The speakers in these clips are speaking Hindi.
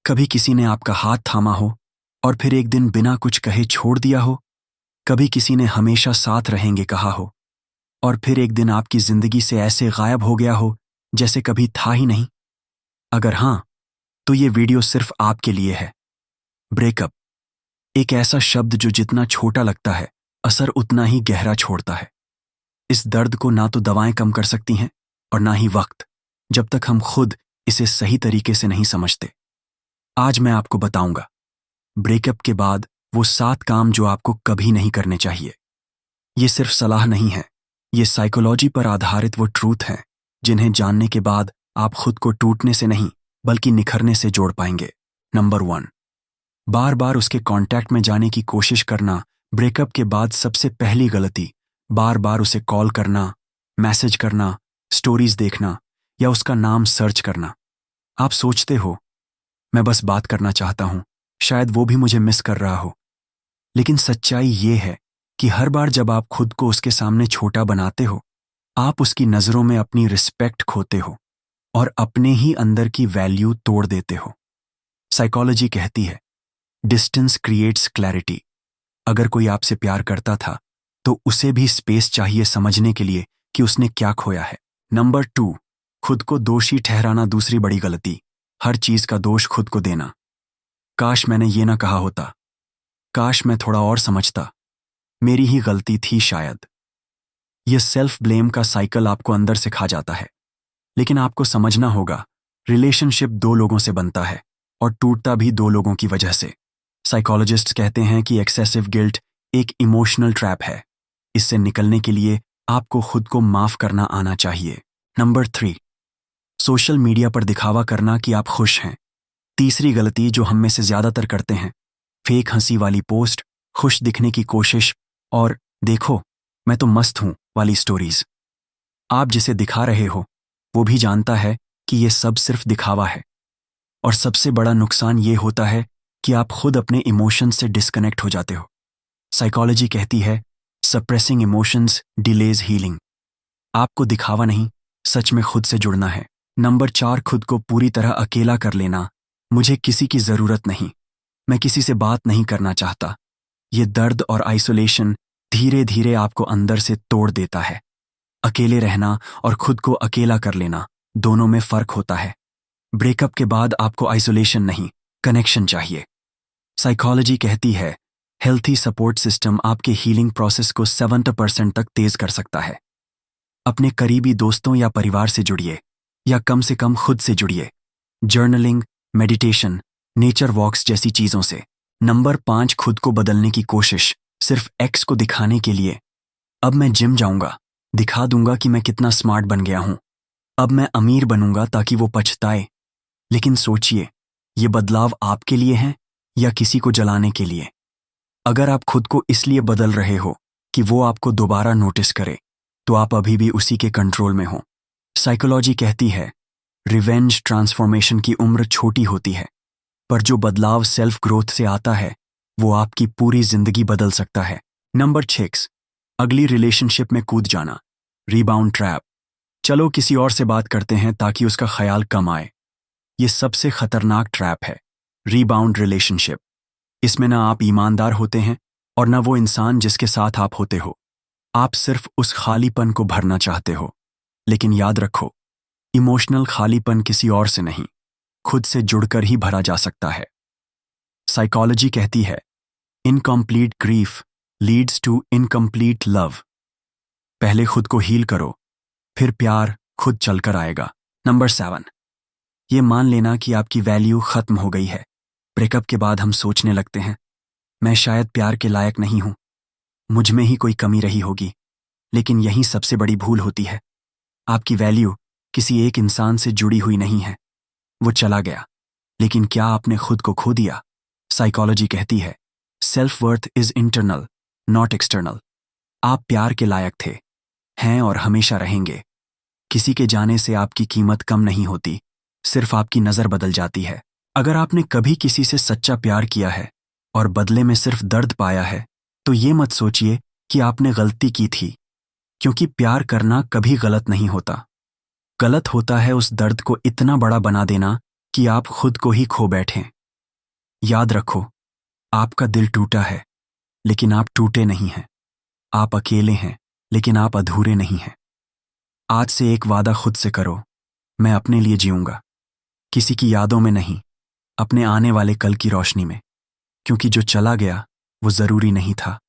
कभी किसी ने आपका हाथ थामा हो और फिर एक दिन बिना कुछ कहे छोड़ दिया हो। कभी किसी ने हमेशा साथ रहेंगे कहा हो और फिर एक दिन आपकी जिंदगी से ऐसे गायब हो गया हो जैसे कभी था ही नहीं। अगर हाँ, तो ये वीडियो सिर्फ आपके लिए है। ब्रेकअप एक ऐसा शब्द जो जितना छोटा लगता है, असर उतना ही गहरा छोड़ता है। इस दर्द को ना तो दवाएं कम कर सकती हैं और ना ही वक्त, जब तक हम खुद इसे सही तरीके से नहीं समझते। आज मैं आपको बताऊंगा ब्रेकअप के बाद वो 7 काम जो आपको कभी नहीं करने चाहिए। ये सिर्फ सलाह नहीं है, ये साइकोलॉजी पर आधारित वो ट्रूथ हैं जिन्हें जानने के बाद आप खुद को टूटने से नहीं बल्कि निखरने से जोड़ पाएंगे। नंबर 1, बार बार उसके कांटेक्ट में जाने की कोशिश करना। ब्रेकअप के बाद सबसे पहली गलती बार बार उसे कॉल करना, मैसेज करना, स्टोरीज देखना या उसका नाम सर्च करना। आप सोचते हो मैं बस बात करना चाहता हूं, शायद वो भी मुझे मिस कर रहा हो। लेकिन सच्चाई ये है कि हर बार जब आप खुद को उसके सामने छोटा बनाते हो, आप उसकी नजरों में अपनी रिस्पेक्ट खोते हो और अपने ही अंदर की वैल्यू तोड़ देते हो। साइकोलॉजी कहती है डिस्टेंस क्रिएट्स क्लैरिटी। अगर कोई आपसे प्यार करता था तो उसे भी स्पेस चाहिए समझने के लिए कि उसने क्या खोया है। नंबर 2, खुद को दोषी ठहराना दूसरी बड़ी गलती। हर चीज का दोष खुद को देना। काश मैंने ये ना कहा होता, काश मैं थोड़ा और समझता, मेरी ही गलती थी शायद। यह सेल्फ ब्लेम का साइकिल आपको अंदर से खा जाता है। लेकिन आपको समझना होगा रिलेशनशिप 2 लोगों से बनता है और टूटता भी 2 लोगों की वजह से। साइकोलॉजिस्ट्स कहते हैं कि एक्सेसिव गिल्ट एक इमोशनल ट्रैप है। इससे निकलने के लिए आपको खुद को माफ करना आना चाहिए। नंबर 3, सोशल मीडिया पर दिखावा करना कि आप खुश हैं। तीसरी गलती जो हम में से ज्यादातर करते हैं, फेक हंसी वाली पोस्ट, खुश दिखने की कोशिश और देखो मैं तो मस्त हूं वाली स्टोरीज। आप जिसे दिखा रहे हो वो भी जानता है कि ये सब सिर्फ दिखावा है। और सबसे बड़ा नुकसान ये होता है कि आप खुद अपने इमोशंस से डिस्कनेक्ट हो जाते हो। साइकोलॉजी कहती है सप्रेसिंग इमोशंस डिलेज हीलिंग। आपको दिखावा नहीं, सच में खुद से जुड़ना है। नंबर 4, खुद को पूरी तरह अकेला कर लेना। मुझे किसी की जरूरत नहीं, मैं किसी से बात नहीं करना चाहता। ये दर्द और आइसोलेशन धीरे धीरे आपको अंदर से तोड़ देता है। अकेले रहना और खुद को अकेला कर लेना, दोनों में फर्क होता है। ब्रेकअप के बाद आपको आइसोलेशन नहीं, कनेक्शन चाहिए। साइकोलॉजी कहती है हेल्थी सपोर्ट सिस्टम आपके हीलिंग प्रोसेस को 70% तक तेज कर सकता है। अपने करीबी दोस्तों या परिवार से जुड़िए या कम से कम खुद से जुड़िए। जर्नलिंग, मेडिटेशन, नेचर वॉक्स जैसी चीजों से। नंबर 5, खुद को बदलने की कोशिश सिर्फ एक्स को दिखाने के लिए। अब मैं जिम जाऊंगा, दिखा दूंगा कि मैं कितना स्मार्ट बन गया हूं। अब मैं अमीर बनूंगा ताकि वो पछताए। लेकिन सोचिए, ये बदलाव आपके लिए है या किसी को जलाने के लिए? अगर आप खुद को इसलिए बदल रहे हो कि वो आपको दोबारा नोटिस करे, तो आप अभी भी उसी के कंट्रोल में हो। साइकोलॉजी कहती है रिवेंज ट्रांसफॉर्मेशन की उम्र छोटी होती है, पर जो बदलाव सेल्फ ग्रोथ से आता है वो आपकी पूरी जिंदगी बदल सकता है। नंबर 6, अगली रिलेशनशिप में कूद जाना। Rebound trap. चलो किसी और से बात करते हैं ताकि उसका ख्याल कम आए। ये सबसे खतरनाक ट्रैप है, रीबाउंड रिलेशनशिप। इसमें ना आप ईमानदार होते हैं और ना वो इंसान जिसके साथ आप होते हो। आप सिर्फ उस खालीपन को भरना चाहते हो। लेकिन याद रखो, इमोशनल खालीपन किसी और से नहीं, खुद से जुड़कर ही भरा जा सकता है। साइकोलॉजी कहती है incomplete grief leads to incomplete love. पहले खुद को हील करो, फिर प्यार खुद चलकर आएगा। नंबर 7, ये मान लेना कि आपकी वैल्यू खत्म हो गई है। ब्रेकअप के बाद हम सोचने लगते हैं मैं शायद प्यार के लायक नहीं हूं, मुझ में ही कोई कमी रही होगी। लेकिन यही सबसे बड़ी भूल होती है। आपकी वैल्यू किसी एक इंसान से जुड़ी हुई नहीं है। वो चला गया, लेकिन क्या आपने खुद को खो दिया? साइकोलॉजी कहती है self worth is internal not external. आप प्यार के लायक थे, हैं और हमेशा रहेंगे। किसी के जाने से आपकी कीमत कम नहीं होती, सिर्फ आपकी नजर बदल जाती है। अगर आपने कभी किसी से सच्चा प्यार किया है और बदले में सिर्फ दर्द पाया है, तो ये मत सोचिए कि आपने गलती की थी, क्योंकि प्यार करना कभी गलत नहीं होता। गलत होता है उस दर्द को इतना बड़ा बना देना कि आप खुद को ही खो बैठें। याद रखो, आपका दिल टूटा है, लेकिन आप टूटे नहीं हैं। आप अकेले हैं, लेकिन आप अधूरे नहीं हैं। आज से एक वादा खुद से करो, मैं अपने लिए जीऊंगा, किसी की यादों में नहीं, अपने आने वाले कल की रोशनी में। क्योंकि जो चला गया वो जरूरी नहीं था,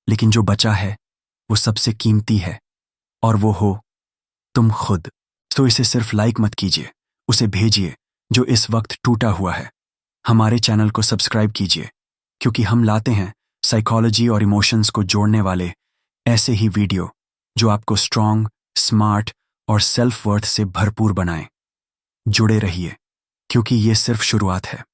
लेकिन जो बचा है वो सबसे कीमती है, और वो हो तुम खुद। तो इसे सिर्फ लाइक मत कीजिए, उसे भेजिए जो इस वक्त टूटा हुआ है। हमारे चैनल को सब्सक्राइब कीजिए, क्योंकि हम लाते हैं साइकोलॉजी और इमोशंस को जोड़ने वाले ऐसे ही वीडियो जो आपको स्ट्रांग, स्मार्ट और सेल्फ वर्थ से भरपूर बनाएं। जुड़े रहिए, क्योंकि ये सिर्फ शुरुआत है।